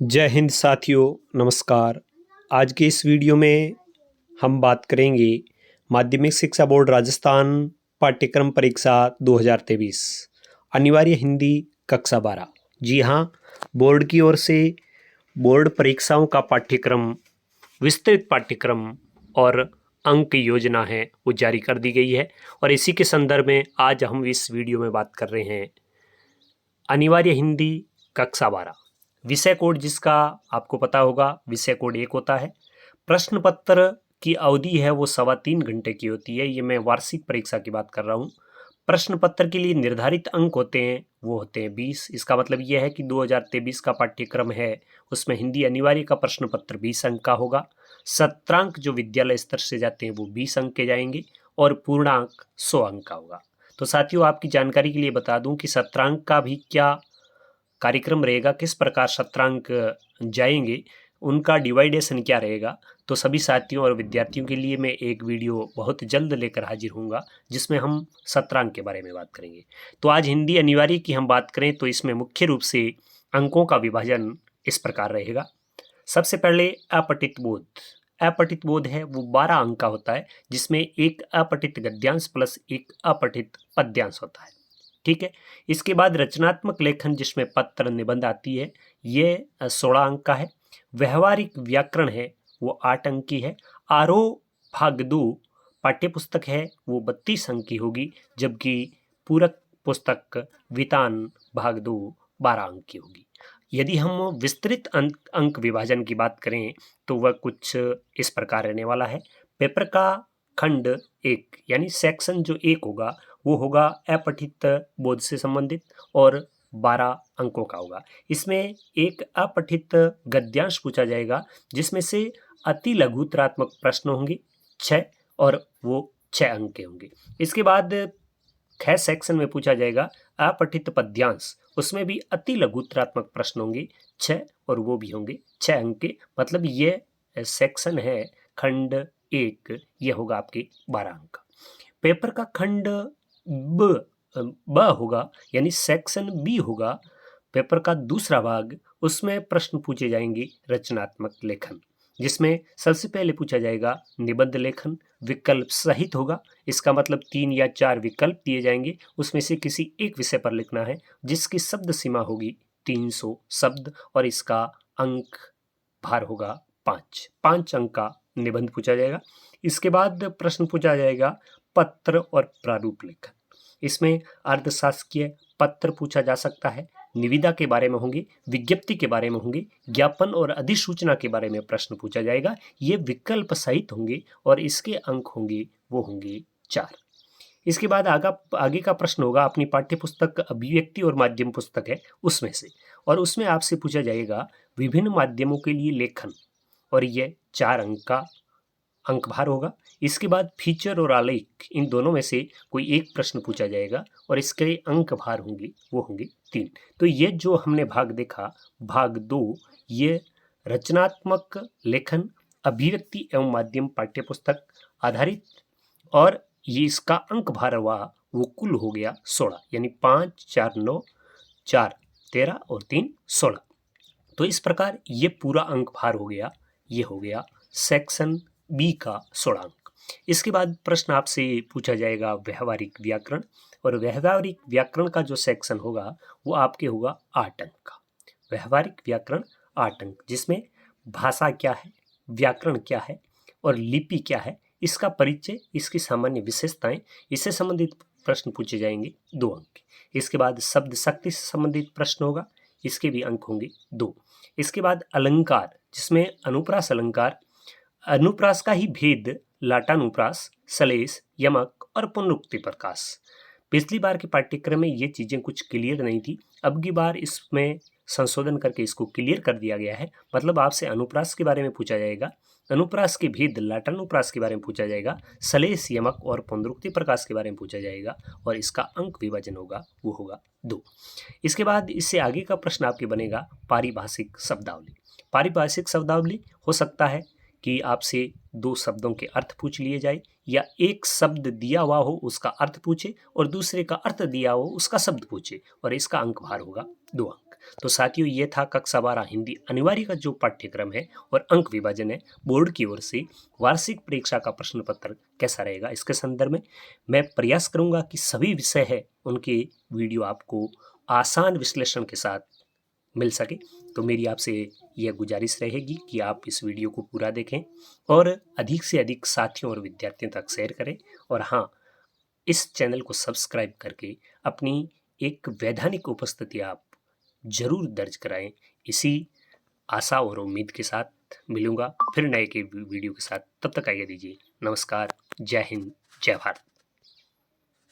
जय हिंद साथियों, नमस्कार। आज के इस वीडियो में हम बात करेंगे माध्यमिक शिक्षा बोर्ड राजस्थान पाठ्यक्रम परीक्षा 2023 अनिवार्य हिंदी कक्षा 12। जी हाँ, बोर्ड की ओर से बोर्ड परीक्षाओं का पाठ्यक्रम, विस्तृत पाठ्यक्रम और अंक योजना है वो जारी कर दी गई है। और इसी के संदर्भ में आज हम इस वीडियो में बात कर रहे हैं अनिवार्य हिंदी कक्षा 12। विषय कोड जिसका आपको पता होगा, विषय कोड 1 होता है। प्रश्न पत्र की अवधि है वो 3.25 घंटे की होती है। ये मैं वार्षिक परीक्षा की बात कर रहा हूँ। प्रश्न पत्र के लिए निर्धारित अंक होते हैं वो होते हैं 20। इसका मतलब यह है कि 2023 का पाठ्यक्रम है उसमें हिंदी अनिवार्य का प्रश्न पत्र 20 अंक का होगा। सत्रांक जो विद्यालय स्तर से जाते हैं वो 20 अंक के जाएंगे और पूर्णांक 100 अंक का होगा। तो साथियों, आपकी जानकारी के लिए बता दूं कि सत्रांक का भी क्या कार्यक्रम रहेगा, किस प्रकार सत्रांक जाएंगे, उनका डिवाइडेशन क्या रहेगा। तो सभी साथियों और विद्यार्थियों के लिए मैं एक वीडियो बहुत जल्द लेकर हाजिर होऊंगा जिसमें हम सत्रांक के बारे में बात करेंगे। तो आज हिंदी अनिवार्य की हम बात करें तो इसमें मुख्य रूप से अंकों का विभाजन इस प्रकार रहेगा। सबसे पहले अपठित बोध। अपठित बोध है वो 12 अंक का होता है, जिसमें एक अपठित गद्यांश प्लस एक अपठित पद्यांश होता है। ठीक है। इसके बाद रचनात्मक लेखन जिसमें पत्र निबंध आती है, ये 16 अंक का है। व्यवहारिक व्याकरण है वो 8 अंक की है। आरोह भाग 2 पाठ्य पुस्तक है वो 32 अंक की होगी, जबकि पूरक पुस्तक वितान भाग 2 12 अंक की होगी। यदि हम विस्तृत अंक विभाजन की बात करें तो वह कुछ इस प्रकार रहने वाला है। पेपर का खंड 1 यानी सेक्शन जो 1 होगा वो होगा अपठित बोध से संबंधित और 12 अंकों का होगा। इसमें एक अपठित गद्यांश पूछा जाएगा जिसमें से अति लघुतरात्मक प्रश्न होंगे 6 और वो 6 अंक के होंगे। इसके बाद ख सेक्शन में पूछा जाएगा अपठित पद्यांश, उसमें भी अति लघुतरात्मक प्रश्न होंगे 6 और वो भी होंगे 6 अंक के। मतलब ये सेक्शन है खंड 1, ये होगा आपके 12 अंक का। पेपर का खंड ब होगा यानी सेक्शन बी होगा, पेपर का दूसरा भाग, उसमें प्रश्न पूछे जाएंगे रचनात्मक लेखन, जिसमें सबसे पहले पूछा जाएगा निबंध लेखन, विकल्प सहित होगा। इसका मतलब 3 या 4 विकल्प दिए जाएंगे, उसमें से किसी एक विषय पर लिखना है, जिसकी शब्द सीमा होगी 300 शब्द और इसका अंक भार होगा 5 अंक का निबंध पूछा जाएगा। इसके बाद प्रश्न पूछा जाएगा पत्र और प्रारूप लेखन। इसमें अर्थशास्त्रीय पत्र पूछा जा सकता है, निविदा के बारे में होंगे, विज्ञप्ति के बारे में होंगे, ज्ञापन और अधिसूचना के बारे में प्रश्न पूछा जाएगा। ये विकल्प सहित होंगे और इसके अंक होंगे वो होंगे 4। इसके बाद आगे का प्रश्न होगा अपनी पाठ्य पुस्तक अभिव्यक्ति और माध्यम पुस्तक है उसमें से, और उसमें आपसे पूछा जाएगा विभिन्न माध्यमों के लिए लेखन, और ये 4 अंक का अंक भार होगा। इसके बाद फीचर और आलेख, इन दोनों में से कोई एक प्रश्न पूछा जाएगा और इसके अंक भार होंगे वो होंगे 3। तो ये जो हमने भाग देखा, भाग 2, ये रचनात्मक लेखन, अभिव्यक्ति एवं माध्यम पाठ्य पुस्तक आधारित, और ये इसका अंक भार हुआ वो कुल हो गया 16, यानी 5 4 9 4 13 और 3 16। तो इस प्रकार ये पूरा अंक भार हो गया, ये हो गया सेक्शन बी का 16 अंक। इसके बाद प्रश्न आपसे पूछा जाएगा व्यवहारिक व्याकरण, और व्यवहारिक व्याकरण का जो सेक्शन होगा वो आपके होगा 8 अंक का। व्यवहारिक व्याकरण 8 अंक, जिसमें भाषा क्या है, व्याकरण क्या है और लिपि क्या है, इसका परिचय, इसकी सामान्य विशेषताएं, इससे संबंधित प्रश्न पूछे जाएंगे 2 अंक। इसके बाद शब्द शक्ति से संबंधित प्रश्न होगा, इसके भी अंक होंगे 2। इसके बाद अलंकार, जिसमें अनुप्रास अलंकार, अनुप्रास का ही भेद, लाटानुप्रास, सलेश, यमक और पुनरुक्ति प्रकाश। पिछली बार के पाठ्यक्रम में ये चीज़ें कुछ क्लियर नहीं थी, अब की बार इसमें संशोधन करके इसको क्लियर कर दिया गया है। मतलब आपसे अनुप्रास के बारे में पूछा जाएगा, अनुप्रास के भेद, लाटानुप्रास के बारे में पूछा जाएगा, सलेश, यमक और पुनरुक्ति प्रकाश के बारे में पूछा जाएगा, और इसका अंक विभाजन होगा वो होगा 2। इसके बाद इससे आगे का प्रश्न आपके बनेगा पारिभाषिक शब्दावली। पारिभाषिक शब्दावली हो सकता है कि आपसे 2 शब्दों के अर्थ पूछ लिए जाए या एक शब्द दिया हुआ हो उसका अर्थ पूछे और दूसरे का अर्थ दिया हो उसका शब्द पूछे और इसका अंक भार होगा 2 अंक। तो साथियों, ये था कक्षा 12 हिंदी अनिवार्य का जो पाठ्यक्रम है और अंक विभाजन है बोर्ड की ओर से वार्षिक परीक्षा का प्रश्न पत्र कैसा रहेगा इसके संदर्भ में मैं प्रयास करूंगा कि सभी विषय है उनके वीडियो आपको आसान विश्लेषण के साथ मिल सके। तो मेरी आपसे यह गुजारिश रहेगी कि आप इस वीडियो को पूरा देखें और अधिक से अधिक साथियों और विद्यार्थियों तक शेयर करें और हाँ, इस चैनल को सब्सक्राइब करके अपनी एक वैधानिक उपस्थिति आप जरूर दर्ज कराएं। इसी आशा और उम्मीद के साथ मिलूंगा फिर नए के वीडियो के साथ। तब तक आइए दीजिए नमस्कार, जय हिंद, जय भारत।